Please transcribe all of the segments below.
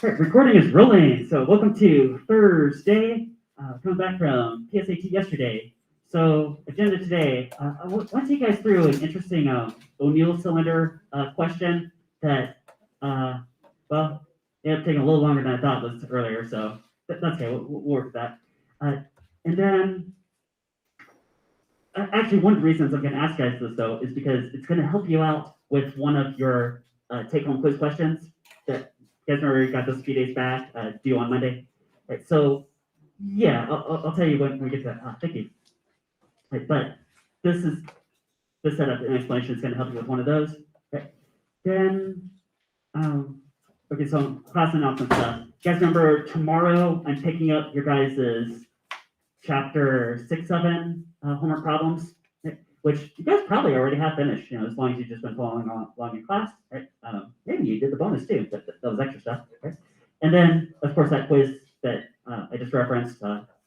All right, recording is rolling. So welcome to Thursday. Coming back from PSAT yesterday. So agenda today. I want to take you guys through an interesting O'Neill cylinder question that, well, it ended up taking a little longer than I thought was earlier. So that's okay. We'll work with that. And then, actually, one of the reasons I'm going to ask you guys this though is because it's going to help you out with one of your take-home quiz questions that you guys remember you got those a few days back, due on Monday. Right, so yeah, I'll tell you when we get to that. Thank you. Right, but this setup and explanation is going to help you with one of those. Okay. Then, okay, so class announcement stuff. You guys remember tomorrow I'm picking up your guys' chapter 6-7 homework problems, right, which you guys probably already have finished, as long as you've just been following along in class, right? Maybe you did the bonus too, but that was extra stuff, right? And then, of course, that quiz that I just referenced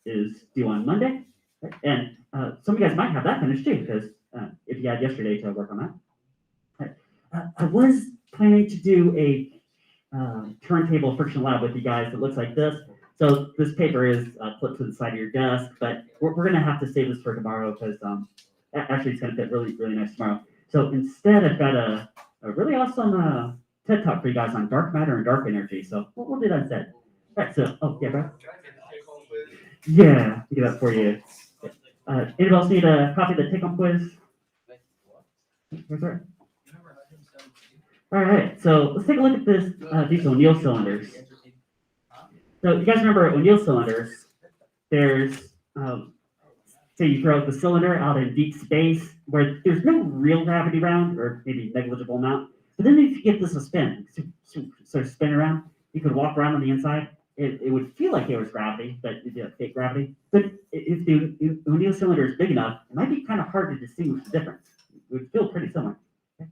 is due on Monday, right? And some of you guys might have that finished too, because if you had yesterday to work on that. Right? I was planning to do a turntable friction lab with you guys that looks like this. So this paper is clipped to the side of your desk, but we're going to have to save this for tomorrow because actually it's going to fit really, really nice tomorrow. So instead, I've got a really awesome TED Talk for you guys on dark matter and dark energy. So we'll do that instead. All right, so, oh, yeah, bro. Yeah, I'll do that for you. Anybody else need a copy of the take-home quiz? Where's that? All right, so let's take a look at this. These O'Neill cylinders. So you guys remember O'Neill cylinders? There's, say you throw the cylinder out in deep space where there's no real gravity around, or maybe negligible amount. But then if you get this a spin, sort of spin around, you could walk around on the inside. It would feel like there was gravity, but it'd be like fake gravity. But if the O'Neill cylinder is big enough, it might be kind of hard to distinguish the difference. It would feel pretty similar. Okay?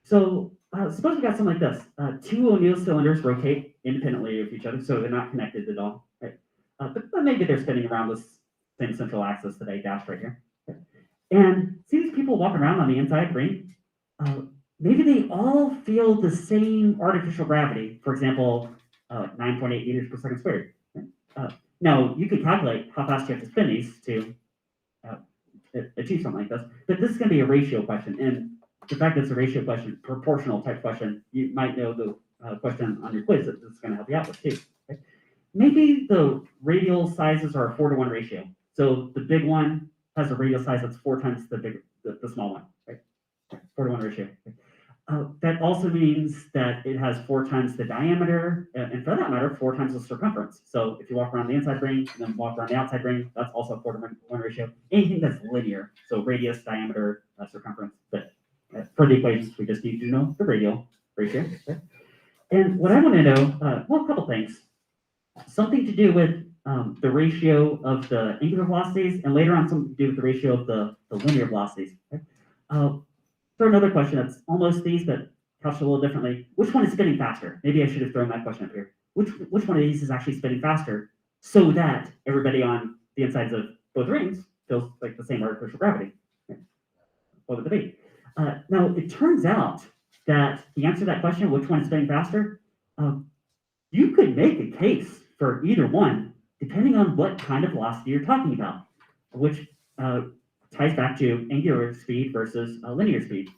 So suppose we got something like this. Two O'Neill cylinders rotate independently of each other, so they're not connected at all. Right? But maybe they're spinning around this same central axis that I dashed right here. Okay? And see these people walking around on the inside ring? Maybe they all feel the same artificial gravity. For example, 9.8 meters per second squared. Now, you could calculate how fast you have to spin these to achieve something like this, but this is going to be a ratio question. And the fact that it's a ratio question, proportional type question, you might know the question on your quiz that this is going to help you out with too. Okay? Maybe the radial sizes are a 4-to-1 ratio. So the big one has a radial size that's 4 times the small one, right? 4-to-1 ratio. That also means that it has 4 times the diameter, and for that matter, 4 times the circumference. So if you walk around the inside ring and then walk around the outside ring, that's also a 4-to-1 ratio. Anything that's linear, so radius, diameter, circumference. But for the equations, we just need to know the radial ratio. Okay? And what I want to know, well, a couple things. Something to do with the ratio of the angular velocities, and later on something to do with the ratio of the linear velocities. Okay? Throw another question that's almost these, but couched a little differently. Which one is spinning faster? Maybe I should have thrown that question up here. Which one of these is actually spinning faster so that everybody on the insides of both rings feels like the same artificial gravity? Okay. What would it be? Now, it turns out that the answer to that question, which one is spinning faster, you could make a case for either one, depending on what kind of velocity you're talking about, which ties back to angular speed versus linear speed.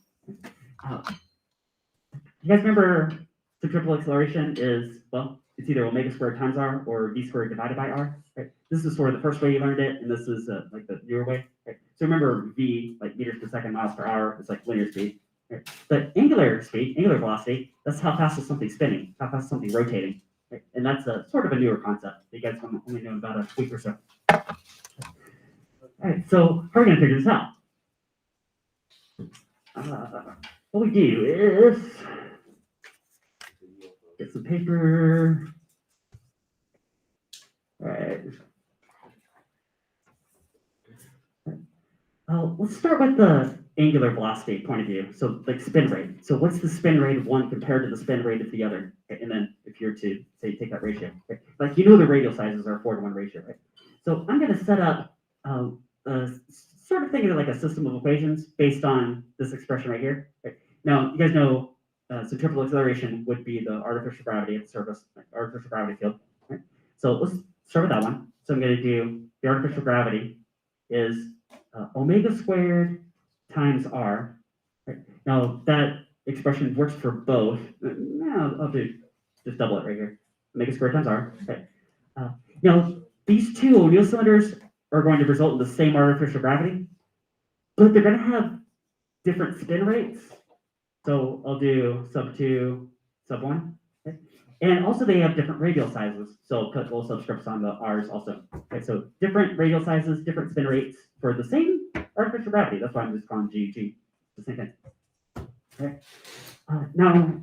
You guys remember centrifugal acceleration is, well, it's either omega squared times r or v squared divided by r. Right? This is sort of the first way you learned it, and this is like the newer way. Right? So remember v, like meters per second, miles per hour, is like linear speed. Right? But angular speed, angular velocity, that's how fast is something spinning, how fast is something rotating. Right? And that's a sort of a newer concept. You guys only know about a week or so. All right, so how are we going to figure this out? What we do is get some paper. All right. Let's start with the angular velocity point of view. So like spin rate. So what's the spin rate of one compared to the spin rate of the other? Okay? And then if you're to say take that ratio, okay? Like the radial sizes are a 4-to-1 ratio, right? So I'm going to set up sort of think of it like a system of equations based on this expression right here. Right? Now you guys know centripetal acceleration would be the artificial gravity at the surface, artificial gravity field. Right? So let's start with that one. So I'm going to do the artificial gravity is omega squared times r. Right? Now that expression works for both. Now I'll do just double it right here. Omega squared times r. Okay. Now these two O'Neill cylinders are going to result in the same artificial gravity, but they're going to have different spin rates. So I'll do sub 2, sub 1. Okay? And also they have different radial sizes. So I'll put little subscripts on the r's also. Okay, so different radial sizes, different spin rates for the same artificial gravity. That's why I'm just calling G. The same thing. Okay. Now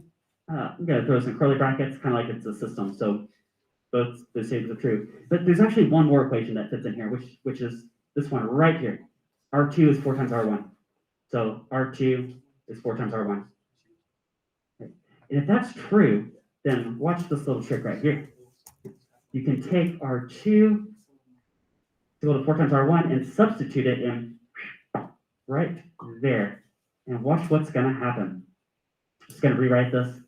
I'm going to throw some curly brackets, kind of like it's a system. So both those statements are true. But there's actually one more equation that fits in here, which is this one right here. R2 is 4 times R1. So R2 is 4 times R1. Okay. And if that's true, then watch this little trick right here. You can take R2 to go to 4 times R1 and substitute it in right there. And watch what's going to happen. Just going to rewrite this.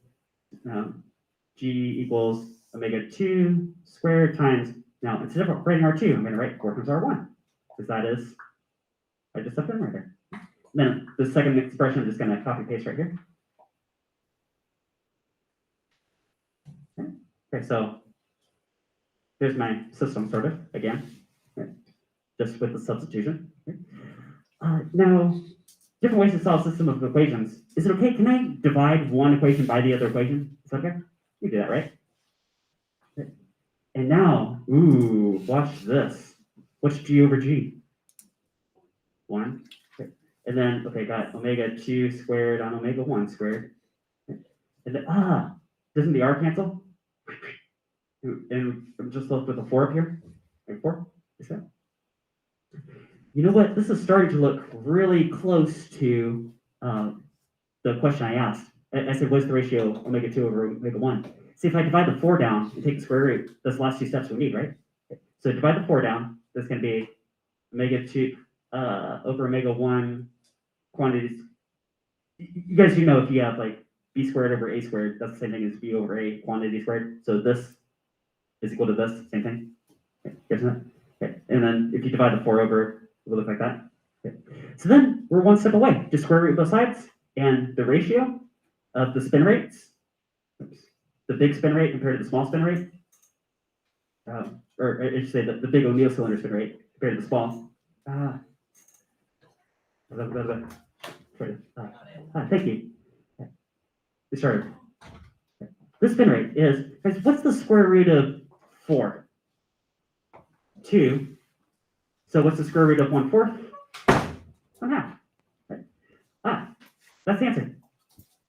G equals omega 2 squared times, now instead of writing R2, I'm going to write 4 times R1. Because that is, I just stuffed in right there. Then the second expression, I'm just going to copy paste right here. Okay, so here's my system sort of again, right? Just with the substitution. Now, different ways to solve a system of equations. Is it okay? Can I divide one equation by the other equation? Is that okay? You do that, right? Okay. And now, ooh, watch this. What's G over G? 1. Okay. And then, okay, got omega 2 squared on omega 1 squared. Okay. And then, doesn't the R cancel? And I'm just left with a 4 up here. Like 4? Is that? You know what? This is starting to look really close to the question I asked. I said, what's the ratio omega 2 over omega 1? See, if I divide the 4 down and take the square root, that's the last 2 steps we need, right? Okay. So divide the 4 down. That's going to be omega 2 over omega 1 quantities. You guys do know if you have like b squared over a squared, that's the same thing as b over a quantity squared. So this is equal to this, same thing. Okay, isn't it? Okay. And then if you divide the 4 over, it will look like that. Okay. So then we're one step away. Just square root both sides, and the ratio of the spin rates, the big spin rate compared to the small spin rate, or I should say the big O'Neill cylinder spin rate compared to the small. Thank you. Sorry. This spin rate is, guys, what's the square root of 4? 2. So what's the square root of 1/4? 1/2. Okay. That's the answer.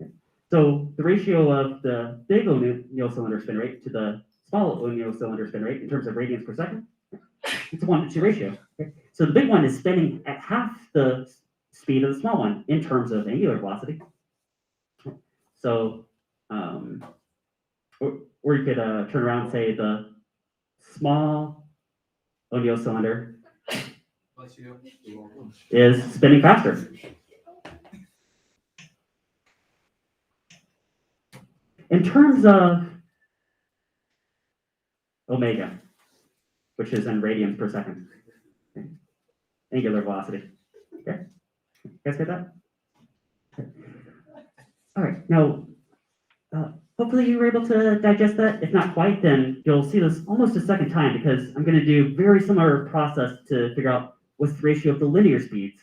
Okay. So the ratio of the big O'Neill cylinder spin rate to the small O'Neill cylinder spin rate in terms of radians per second, it's a 1-to-2 ratio. Okay. So the big one is spinning at half the speed of the small one in terms of angular velocity. So, or you could turn around and say the small O'Neill cylinder is spinning faster. In terms of omega, which is in radians per second, okay. Angular velocity. Okay, you guys get that? Okay. All right, now, hopefully you were able to digest that. If not quite, then you'll see this almost a second time because I'm going to do very similar process to figure out what's the ratio of the linear speeds,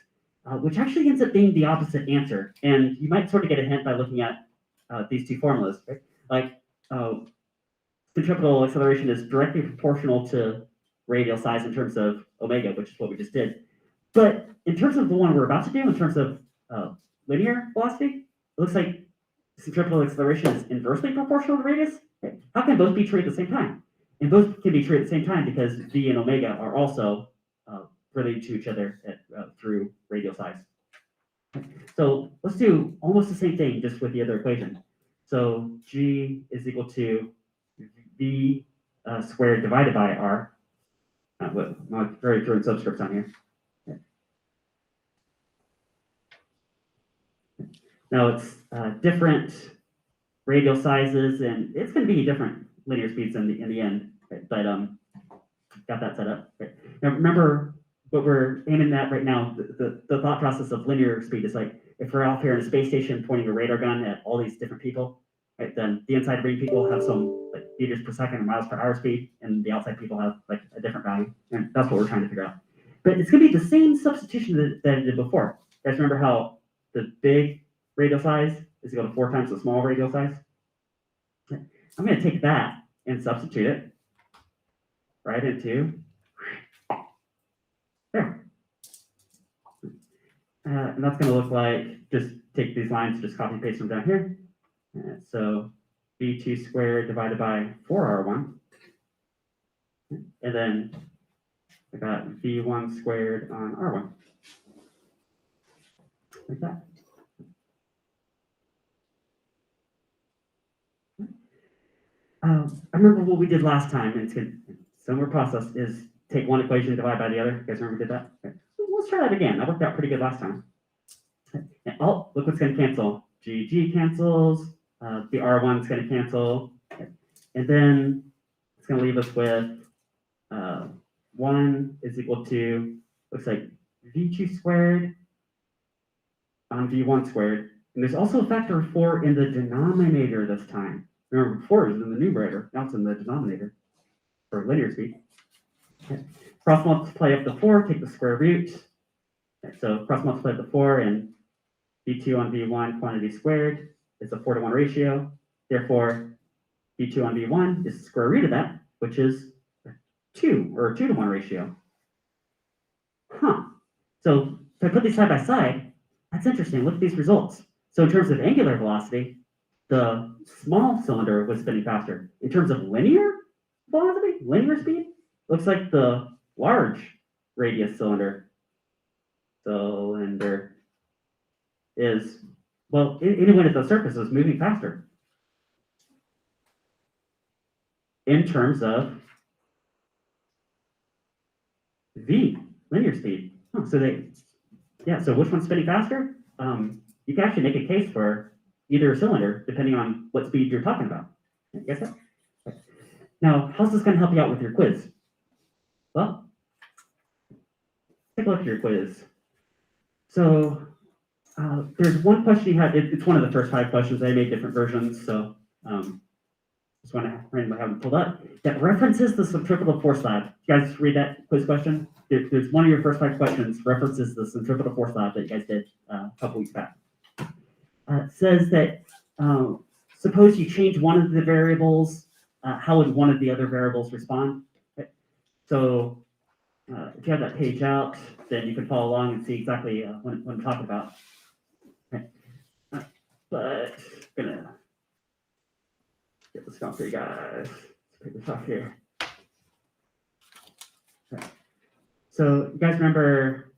which actually ends up being the opposite answer. And you might sort of get a hint by looking at these two formulas, right? Like centripetal acceleration is directly proportional to radial size in terms of omega, which is what we just did. But in terms of the one we're about to do, in terms of linear velocity, it looks like centripetal acceleration is inversely proportional to radius. Okay. How can both be true at the same time? And both can be true at the same time because v and omega are also related to each other through radial size. Okay. So let's do almost the same thing just with the other equation. So g is equal to v squared divided by r. I'm already throwing subscripts on here. Okay. Now it's different radial sizes, and it's going to be different linear speeds in the end. Right? But got that set up. Right? Now remember what we're aiming at right now. The thought process of linear speed is like if we're out here in a space station pointing a radar gun at all these different people, right? Then the inside ring people have some like meters per second or miles per hour speed, and the outside people have like a different value, and that's what we're trying to figure out. But it's going to be the same substitution that I did before. You guys remember how the big radial size is equal to 4 times the small radial size? I'm going to take that and substitute it right into there. And that's going to look like, just take these lines, just copy paste them down here. So V2 squared divided by 4R1. And then I got V1 squared on R1. Like that. I remember what we did last time, and it's good. Similar process is take one equation and divide by the other. You guys remember we did that? Okay. Let's try that again. That worked out pretty good last time. And, oh, look what's going to cancel. G cancels. The R1 is going to cancel. And then it's going to leave us with 1 is equal to, looks like V2 squared on V1 squared. And there's also a factor of 4 in the denominator this time. Remember, 4 is in the numerator. Now it's in the denominator for linear speed. Okay. Cross multiply up to 4, take the square root. Okay. So cross multiply up to 4, and V2 on V1 quantity squared is a 4-to-1 ratio. Therefore, V2 on V1 is the square root of that, which is 2, or a 2-to-1 ratio. So if I put these side by side, that's interesting. Look at these results. So in terms of angular velocity, the small cylinder was spinning faster. In terms of linear velocity, linear speed, looks like the large radius cylinder is, well, anyone at the surface is moving faster in terms of V, linear speed. So so which one's spinning faster? You can actually make a case for either cylinder, depending on what speed you're talking about. Guess that? Now, how's this going to help you out with your quiz? Well, take a look at your quiz. So there's one question you had. It's one of the first 5 questions. I made different versions, so just want to randomly have them pulled up. That references the centripetal force lab. You guys read that quiz question? There's one of your first 5 questions references the centripetal force lab that you guys did a couple weeks back. Says that suppose you change one of the variables, how would one of the other variables respond? Okay. So if you have that page out, then you can follow along and see exactly what I'm talking about. Okay. But I'm gonna get this going for you guys. Let's pick this up here. Okay. So you guys remember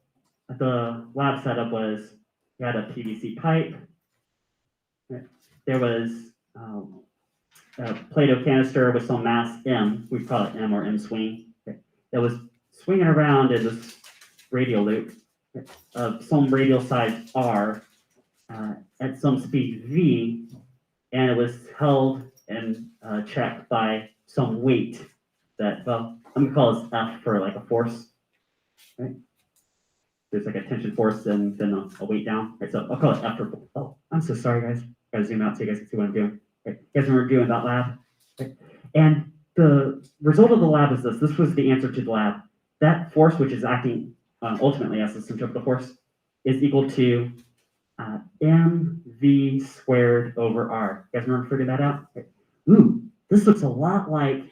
the lab setup was you had a PVC pipe. There was a Play-Doh canister with some mass M, we call it M or M swing, that was swinging around in this radial loop of some radial size R at some speed V, and it was held and checked by some weight that, well, I'm going to call this F for like a force, right? There's like a tension force and then a weight down, right? So I'll call it F for, oh, I'm so sorry, guys. Gotta zoom out so you guys can see what I'm doing. Okay. You guys remember doing that lab? Okay. And the result of the lab is this. This was the answer to the lab. That force, which is acting ultimately as the centripetal force, is equal to mv squared over r. You guys remember figuring that out? Okay. Ooh, this looks a lot like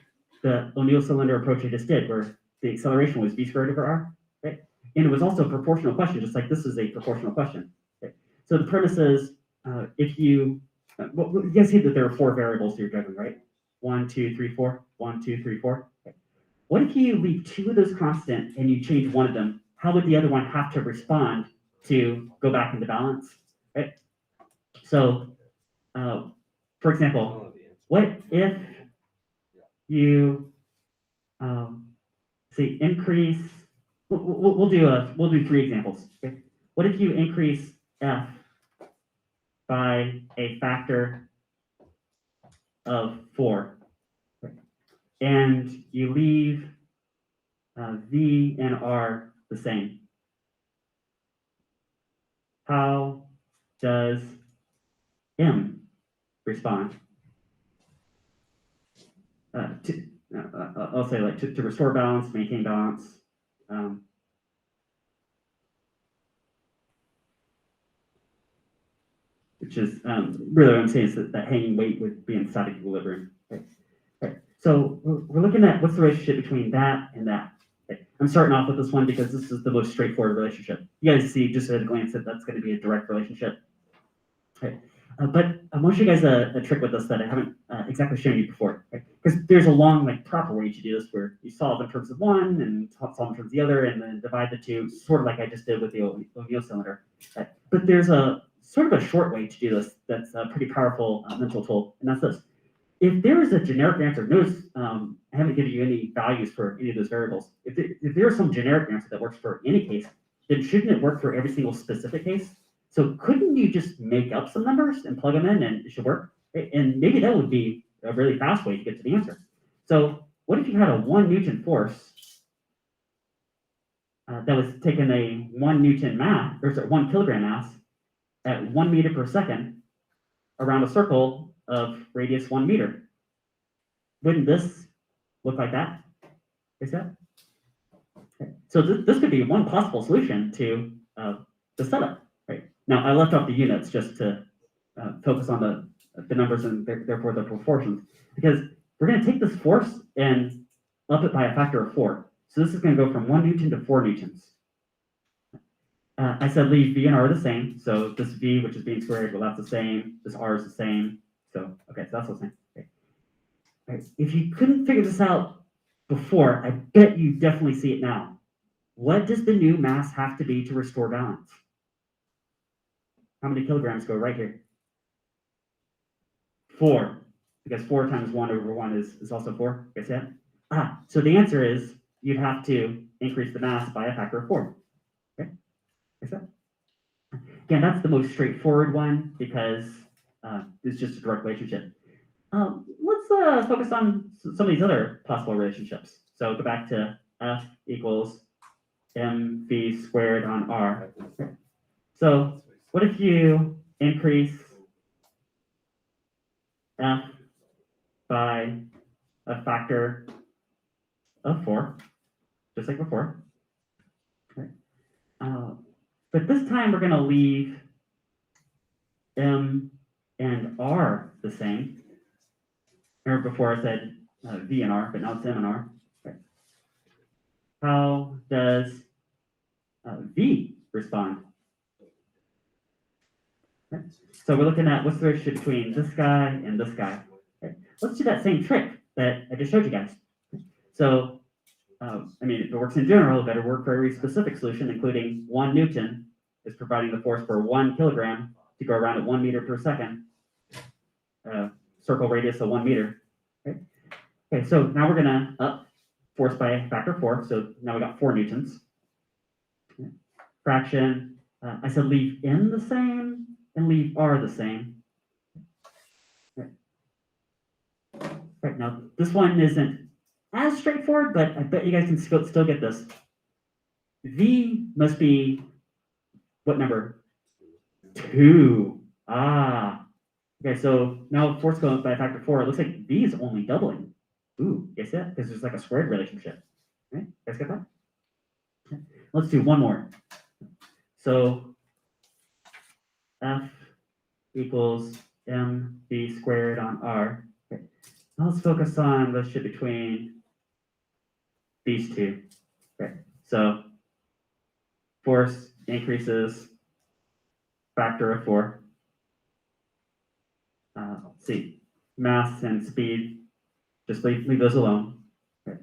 the O'Neill cylinder approach I just did, where the acceleration was v squared over r. Right? And it was also a proportional question, just like this is a proportional question. Okay. So the premise is, if you, well, you guys see that there are 4 variables you're juggling, right? 1, 2, 3, 4. 1, 2, 3, 4. Okay. What if you leave 2 of those constant and you change one of them? How would the other one have to respond to go back into balance, right? So, for example, what if you say increase? We'll do 3 examples. Okay? What if you increase F by a factor of 4. And you leave V and R the same. How does M respond? I'll say like to restore balance, maintain balance. Which is really what I'm saying is that hanging weight would be in static equilibrium. Okay. So we're looking at what's the relationship between that and that. Okay. I'm starting off with this one because this is the most straightforward relationship. You guys see just at a glance that that's going to be a direct relationship. Okay. But I want to show you guys a trick with this that I haven't exactly shown you before. Because there's a long, like, proper way to do this where you solve in terms of one and solve in terms of the other and then divide the two, sort of like I just did with the O'Neill cylinder. But there's a sort of a short way to do this that's a pretty powerful mental tool, and that's this. If there is a generic answer, notice I haven't given you any values for any of those variables. If there is some generic answer that works for any case, then shouldn't it work for every single specific case? So couldn't you just make up some numbers and plug them in and it should work? And maybe that would be a really fast way to get to the answer. So what if you had a 1 Newton force that was taking a 1 Newton mass, or sorry, 1 kilogram mass at 1 meter per second around a circle of radius 1 meter? Wouldn't this look like that? Is that? Okay. So this could be one possible solution to the setup. Right. Now I left off the units just to focus on the numbers and therefore the proportions, because we're going to take this force and up it by a factor of 4. So this is going to go from 1 Newton to 4 Newtons. I said leave V and R the same. So this V, which is being squared, well, that's the same. This R is the same. So, okay, so that's the same. Okay. All right. If you couldn't figure this out before, I bet you definitely see it now. What does the new mass have to be to restore balance? How many kilograms go right here? 4, because 4 times 1 over 1 is also 4. Guess that? So the answer is you'd have to increase the mass by a factor of 4. Okay? Guess that? Again, that's the most straightforward one because it's just a direct relationship. Let's focus on some of these other possible relationships. So go back to F equals mv squared on R. Okay. So what if you increase F by a factor of 4, just like before? Okay. But this time we're going to leave M and R the same. Remember before I said V and R, but now it's M and R. Okay. How does V respond? Okay. So we're looking at what's the relationship between this guy and this guy. Okay. Let's do that same trick that I just showed you guys. So, I mean, if it works in general, it better work for every specific solution, including 1 Newton is providing the force for 1 kilogram to go around at 1 meter per second, circle radius of 1 meter. Okay, okay, so now we're going to up force by a factor of 4. So now we got 4 Newtons. Okay. Fraction, I said leave M the same and leave R the same. Okay. Right, now this one isn't as straightforward, but I bet you guys can still get this. V must be what number? 2. Okay, so now force going by a factor of 4. It looks like V is only doubling. Ooh, guess that? Because there's like a squared relationship. Right? Guys get that? Okay. Let's do one more. So F equals mv squared on R. Okay. Now let's focus on the relationship between these two. Okay, so force increases factor of 4. Let's see, mass and speed, just leave those alone. Okay.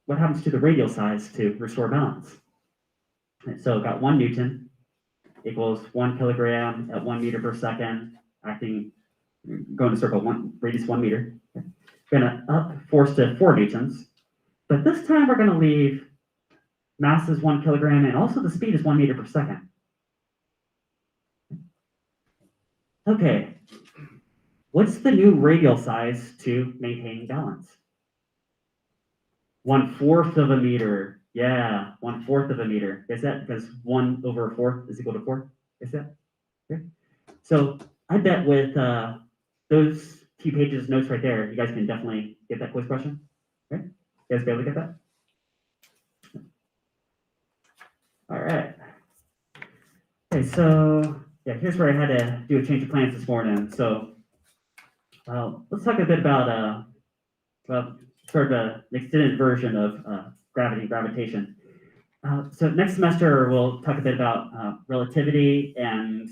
What happens to the radial size to restore balance? Okay, so got 1 Newton equals 1 kilogram at 1 meter per second, acting, going to circle radius 1 meter. Okay. Gonna up force to 4 Newtons, but this time we're gonna leave mass is 1 kilogram and also the speed is 1 meter per second. Okay, What's the new radial size to maintain balance? 1/4 of a meter. Yeah, 1/4 of a meter. Is that because 1/4 is equal to 4? Is that? Yeah. So I bet with those few pages of notes right there, you guys can definitely get that quiz question. Okay? You guys be able to get that? All right. Okay, so yeah, here's where I had to do a change of plans this morning. So let's talk a bit about well, sort of an extended version of gravity, gravitation. So next semester we'll talk a bit about relativity and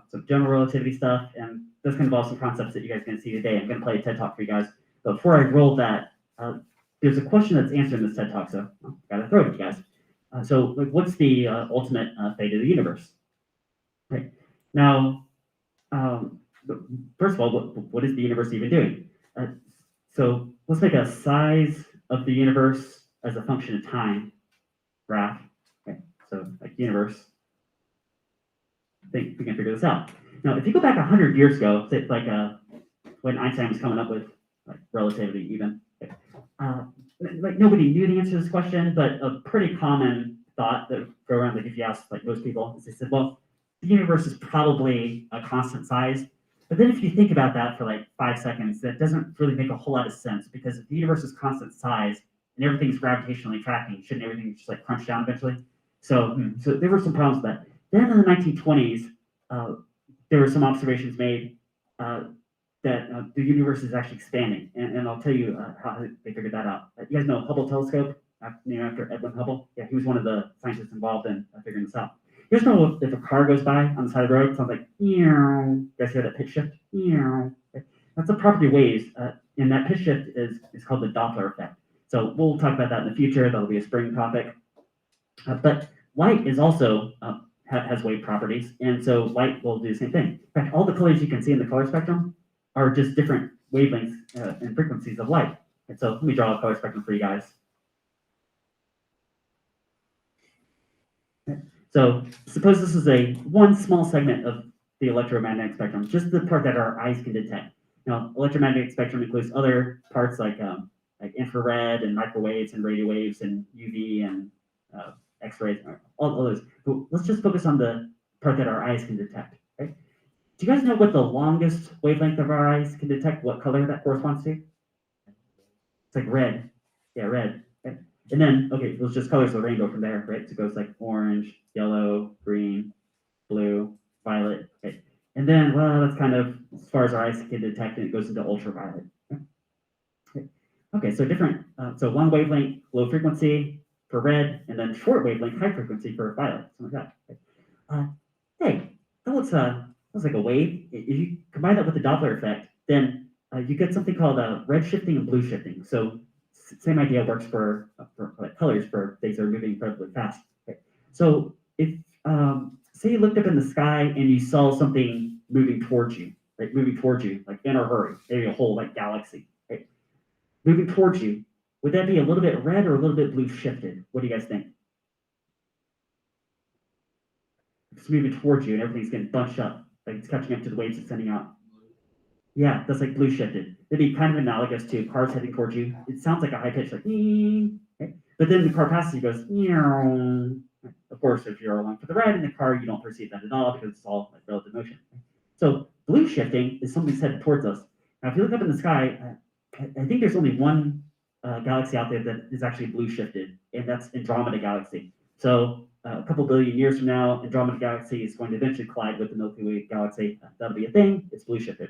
some general relativity stuff, and this can involve some concepts that you guys can see today. I'm going to play a TED Talk for you guys. But before I roll that, there's a question that's answered in this TED Talk, so I gotta throw it at you guys. So, like, what's the ultimate fate of the universe? Right now, first of all, what is the universe even doing? So let's make a size of the universe as a function of time graph. Okay, so like universe. I think we can figure this out. Now, if you go back 100 years ago, say like when Einstein was coming up with like relativity, even like nobody knew the answer to this question, but a pretty common thought that would go around, like if you ask like most people, is they said, well, the universe is probably a constant size. But then if you think about that for like 5 seconds, that doesn't really make a whole lot of sense, because if the universe is constant size and everything's gravitationally tracking, shouldn't everything just like crunch down eventually? So there were some problems with that. Then in the 1920s, there were some observations made that the universe is actually expanding, and I'll tell you how they figured that out. You guys know Hubble telescope, named after Edwin Hubble. Yeah, he was one of the scientists involved in figuring this out. You guys know if a car goes by on the side of the road, it sounds like meow. You guys hear that pitch shift? Meow. That's a property of waves, and that pitch shift is called the Doppler effect. So we'll talk about that in the future. That'll be a spring topic. But light is also has wave properties, and so light will do the same thing. In fact, all the colors you can see in the color spectrum are just different wavelengths and frequencies of light. And so let me draw a color spectrum for you guys. Okay. So suppose this is one small segment of the electromagnetic spectrum, just the part that our eyes can detect. Now, electromagnetic spectrum includes other parts like infrared and microwaves and radio waves and UV and X-rays, all those. But let's just focus on the part that our eyes can detect. Right? Do you guys know what the longest wavelength of our eyes can detect? What color that corresponds to? It's like red. Yeah, red. Okay. And then, okay, those just colors of the rainbow from there, right? So it goes like orange, yellow, green, blue, violet. Okay. And then, well, that's kind of as far as our eyes can detect, and it goes into ultraviolet. Okay, so different. So long wavelength, low frequency for red, and then short wavelength, high frequency for violet. Something like that. Hey, that looks like a wave. If you combine that with the Doppler effect, then you get something called red shifting and blue shifting. So same idea works for like colors for things that are moving incredibly fast. Okay. So if say you looked up in the sky and you saw something moving towards you, right? Moving towards you, like in a hurry, maybe a whole like galaxy, right? Moving towards you, would that be a little bit red or a little bit blue shifted? What do you guys think? It's moving towards you and everything's getting bunched up, like it's catching up to the waves it's sending out. Yeah, that's like blue shifted. It'd be kind of analogous to cars heading towards you. It sounds like a high pitch, like okay? But then the car passes you, goes. Of course, if you're along for the ride in the car, you don't perceive that at all because it's all like relative motion. So blue shifting is something headed towards us. Now, if you look up in the sky, I think there's only one galaxy out there that is actually blue shifted, and that's Andromeda Galaxy. So a couple billion years from now, Andromeda Galaxy is going to eventually collide with the Milky Way galaxy. That'll be a thing. It's blue shifted.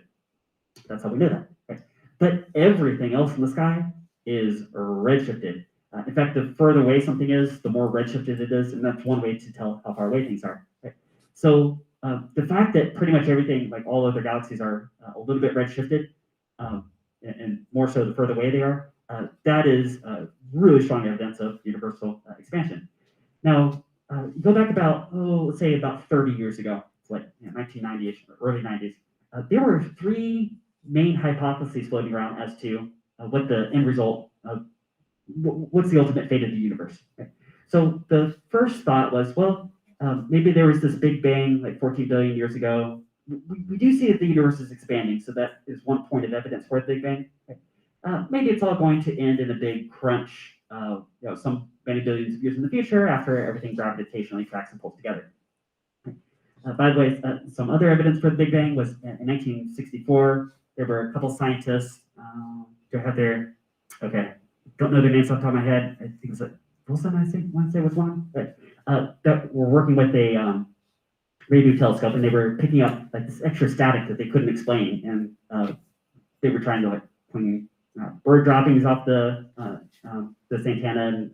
That's how we know that. Right? But everything else in the sky is redshifted. In fact, the further away something is, the more redshifted it is, and that's one way to tell how far away things are. Right? So the fact that pretty much everything, like all other galaxies, are a little bit redshifted, and more so the further away they are, that is really strong evidence of universal expansion. Now, you go back about, let's say about 30 years ago, it's like 1990-ish, or early 90s, there were three main hypotheses floating around as to what the end result of what's the ultimate fate of the universe. Okay? So the first thought was, well, maybe there was this big bang like 14 billion years ago, we do see that the universe is expanding, so that is one point of evidence for the Big Bang. Maybe it's all going to end in a big crunch, some many billions of years in the future after everything gravitationally tracks and pulls together. By the way, some other evidence for the Big Bang was in 1964. There were a couple scientists. Do I have their? Okay, don't know their names off the top of my head. I think it's like Wilson. I want to say was one, but that were working with a radio telescope, and they were picking up like this extra static that they couldn't explain, and they were trying to like clean bird droppings off the antenna, and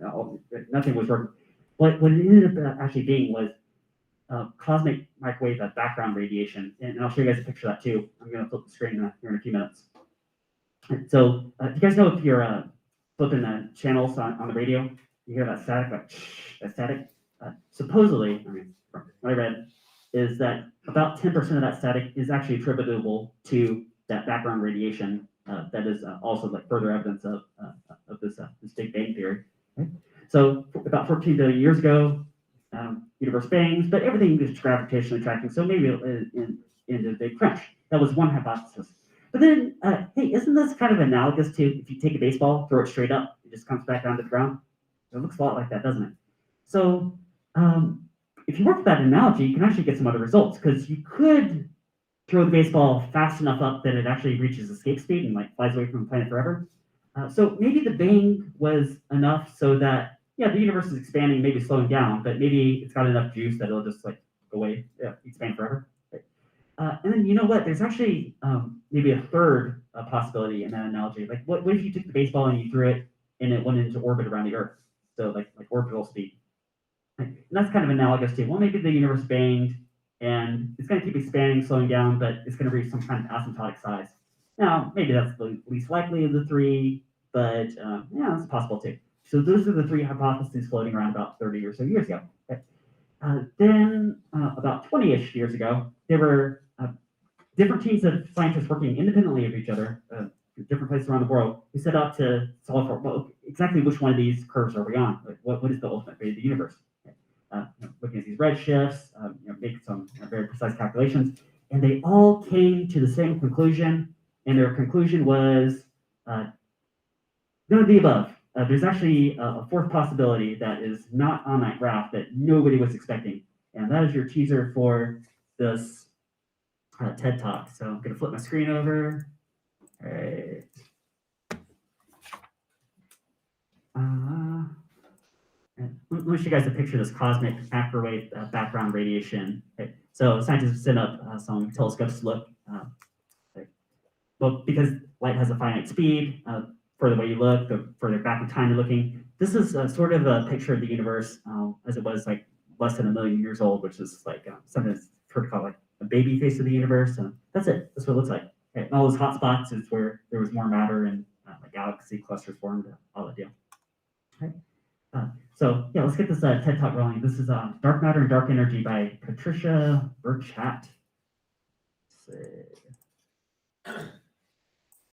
nothing was working. What it ended up actually being was cosmic microwave background radiation, and I'll show you guys a picture of that too. I'm going to flip the screen here in a few minutes. So, do you guys know if you're flipping the channels on the radio, you hear that static, like that static? Supposedly, I mean, from what I read, is that about 10% of that static is actually attributable to that background radiation. That is also like further evidence of this Big Bang theory. Okay? So, about 14 billion years ago, universe bangs, but everything is gravitationally tracking, so maybe in the big crunch. That was one hypothesis. But then, hey, isn't this kind of analogous to if you take a baseball, throw it straight up, it just comes back down to the ground? It looks a lot like that, doesn't it? So, if you work with that analogy, you can actually get some other results, because you could throw the baseball fast enough up that it actually reaches escape speed and like flies away from the planet forever. So maybe the bang was enough so that the universe is expanding, maybe slowing down, but maybe it's got enough juice that it'll just like go away, expand forever. Right? And then you know what? There's actually maybe a third possibility in that analogy. Like, what if you took the baseball and you threw it and it went into orbit around the Earth? So like orbital speed. And that's kind of analogous to, well, maybe the universe banged and it's going to keep expanding, slowing down, but it's going to reach some kind of asymptotic size. Now, maybe that's the least likely of the three, but it's possible too. So those are the three hypotheses floating around about 30 or so years ago. Okay. Then about 20-ish years ago, there were different teams of scientists working independently of each other, different places around the world, who set out to solve for, well, exactly which one of these curves are we on? Like, what is the ultimate fate of the universe? Okay. Looking at these redshifts, making some very precise calculations, and they all came to the same conclusion, and their conclusion was none of the above. There's actually a fourth possibility that is not on that graph that nobody was expecting, and that is your teaser for this TED Talk. So I'm going to flip my screen over. All right. Let me show you guys a picture of this cosmic microwave background radiation. Okay. So scientists set up some telescopes to look. Well, because light has a finite speed, further away you look, the further back in time you're looking. This is sort of a picture of the universe as it was like less than 1 million years old, which is like something that's heard called like a baby face of the universe. And that's it. That's what it looks like. Okay. And all those hot spots is where there was more matter and like galaxy clusters formed, all that deal. Okay. So yeah, let's get this TED Talk rolling. This is Dark Matter and Dark Energy by Patricia Burchat. Let's see.